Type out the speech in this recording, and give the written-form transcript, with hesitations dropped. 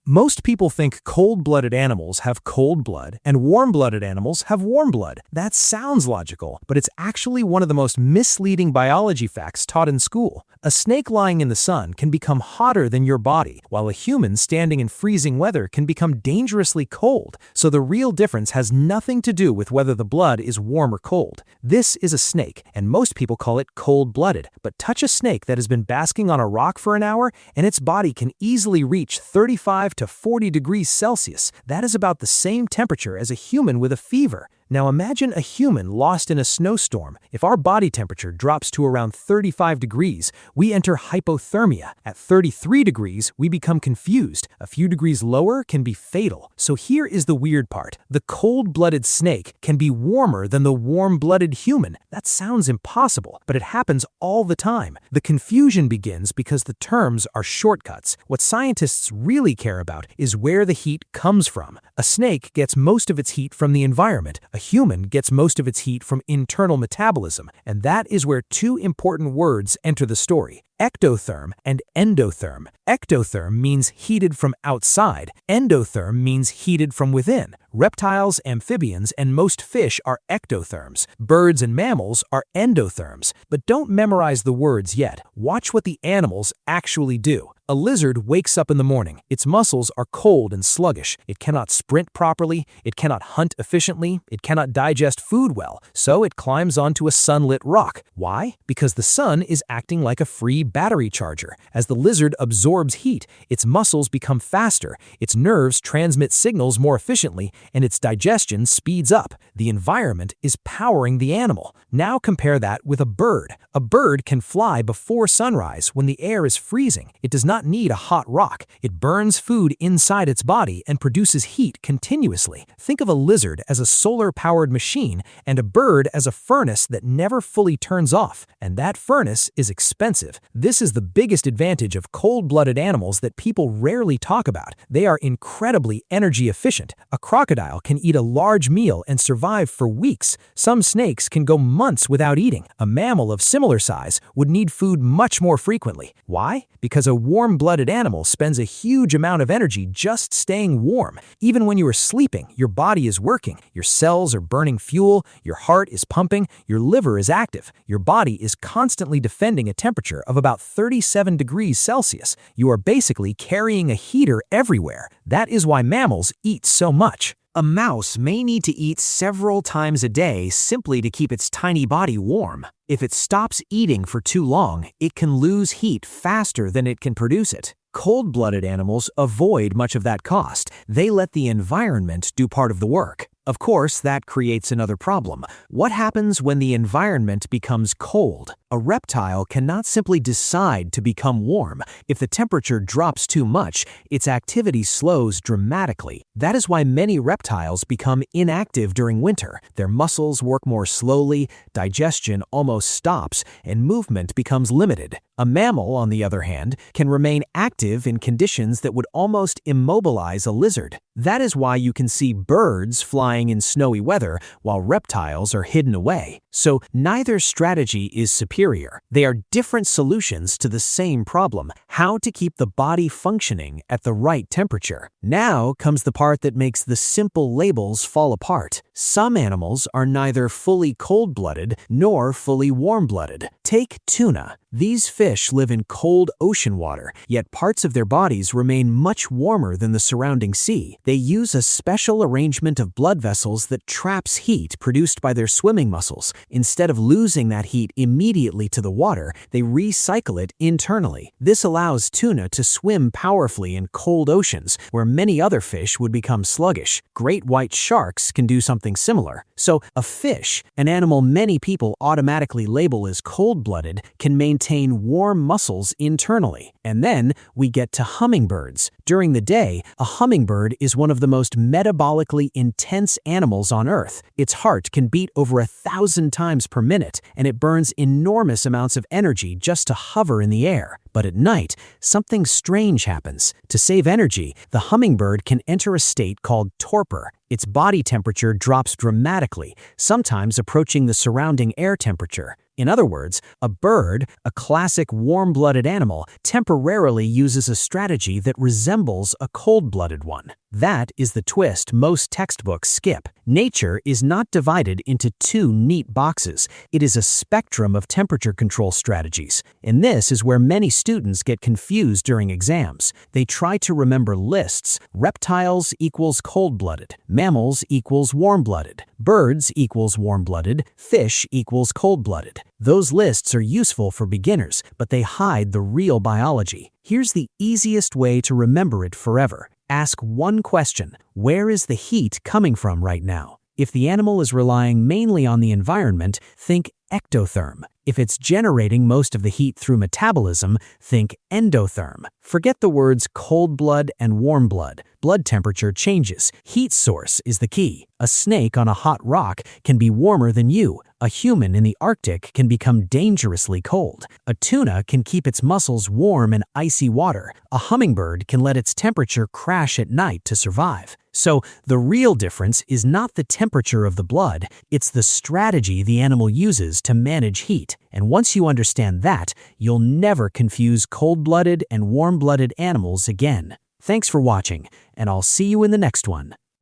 Most people think cold-blooded animals have cold blood and warm-blooded animals have warm blood. That sounds logical, but it's actually one of the most misleading biology facts taught in school. A snake lying in the sun can become hotter than your body, while a human standing in freezing weather can become dangerously cold. So the real difference has nothing to do with whether the blood is warm or cold. This is a snake, and most people call it cold-blooded. But touch a snake that has been basking on a rock for an hour, and its body can easily reach 35 to 40 degrees Celsius. That is about the same temperature as a human with a fever. Now imagine a human lost in a snowstorm. If our body temperature drops to around 35 degrees, we enter hypothermia. At 33 degrees, we become confused. A few degrees lower can be fatal. So here is the weird part. The cold-blooded snake can be warmer than the warm-blooded human. That sounds impossible, but it happens all the time. The confusion begins because the terms are shortcuts. What scientists really care about is where the heat comes from. A snake gets most of its heat from the environment. A human gets most of its heat from internal metabolism, and that is where two important words enter the story: ectotherm and endotherm. Ectotherm means heated from outside. Endotherm means heated from within. Reptiles, amphibians, and most fish are ectotherms. Birds and mammals are endotherms. But don't memorize the words yet. Watch what the animals actually do. A lizard wakes up in the morning. Its muscles are cold and sluggish. It cannot sprint properly. It cannot hunt efficiently. It cannot digest food well. So it climbs onto a sunlit rock. Why? Because the sun is acting like a free battery charger. As the lizard absorbs heat, its muscles become faster, its nerves transmit signals more efficiently, and its digestion speeds up. The environment is powering the animal. Now compare that with a bird. A bird can fly before sunrise when the air is freezing. It does not need a hot rock. It burns food inside its body and produces heat continuously. Think of a lizard as a solar-powered machine and a bird as a furnace that never fully turns off. And that furnace is expensive. This is the biggest advantage of cold-blooded animals that people rarely talk about. They are incredibly energy efficient. A crocodile can eat a large meal and survive for weeks. Some snakes can go months without eating. A mammal of similar size would need food much more frequently. Why? Because a warm-blooded animal spends a huge amount of energy just staying warm. Even when you are sleeping, your body is working. Your cells are burning fuel, your heart is pumping, your liver is active. Your body is constantly defending a temperature of about 37 degrees Celsius. You are basically carrying a heater everywhere. That is why mammals eat so much. A mouse may need to eat several times a day simply to keep its tiny body warm. If it stops eating for too long, it can lose heat faster than it can produce it. Cold-blooded animals avoid much of that cost. They let the environment do part of the work. Of course, that creates another problem. What happens when the environment becomes cold? A reptile cannot simply decide to become warm. If the temperature drops too much, its activity slows dramatically. That is why many reptiles become inactive during winter. Their muscles work more slowly, digestion almost stops, and movement becomes limited. A mammal, on the other hand, can remain active in conditions that would almost immobilize a lizard. That is why you can see birds flying in snowy weather while reptiles are hidden away. So neither strategy is superior. They are different solutions to the same problem: how to keep the body functioning at the right temperature. Now comes the part that makes the simple labels fall apart. Some animals are neither fully cold-blooded nor fully warm-blooded. Take tuna. These fish live in cold ocean water, yet parts of their bodies remain much warmer than the surrounding sea. They use a special arrangement of blood vessels that traps heat produced by their swimming muscles. Instead of losing that heat immediately to the water, they recycle it internally. This allows tuna to swim powerfully in cold oceans, where many other fish would become sluggish. Great white sharks can do something similar. So a fish, an animal many people automatically label as cold-blooded, can maintain warm muscles internally. And then we get to hummingbirds. During the day, a hummingbird is one of the most metabolically intense animals on Earth. Its heart can beat over 1,000 times per minute, and it burns enormous amounts of energy just to hover in the air. But at night, something strange happens. To save energy, the hummingbird can enter a state called torpor. Its body temperature drops dramatically, sometimes approaching the surrounding air temperature. In other words, a bird, a classic warm-blooded animal, temporarily uses a strategy that resembles a cold-blooded one. That is the twist most textbooks skip. Nature is not divided into two neat boxes. It is a spectrum of temperature control strategies. And this is where many students get confused during exams. They try to remember lists. Reptiles equals cold-blooded. Mammals equals warm-blooded. Birds equals warm-blooded. Fish equals cold-blooded. Those lists are useful for beginners, but they hide the real biology. Here's the easiest way to remember it forever. Ask one question: where is the heat coming from right now? If the animal is relying mainly on the environment, think ectotherm. If it's generating most of the heat through metabolism, think endotherm. Forget the words cold blood and warm blood. Blood temperature changes. Heat source is the key. A snake on a hot rock can be warmer than you. A human in the Arctic can become dangerously cold. A tuna can keep its muscles warm in icy water. A hummingbird can let its temperature crash at night to survive. So the real difference is not the temperature of the blood, it's the strategy the animal uses to manage heat. And once you understand that, you'll never confuse cold-blooded and warm-blooded animals again. Thanks for watching, and I'll see you in the next one.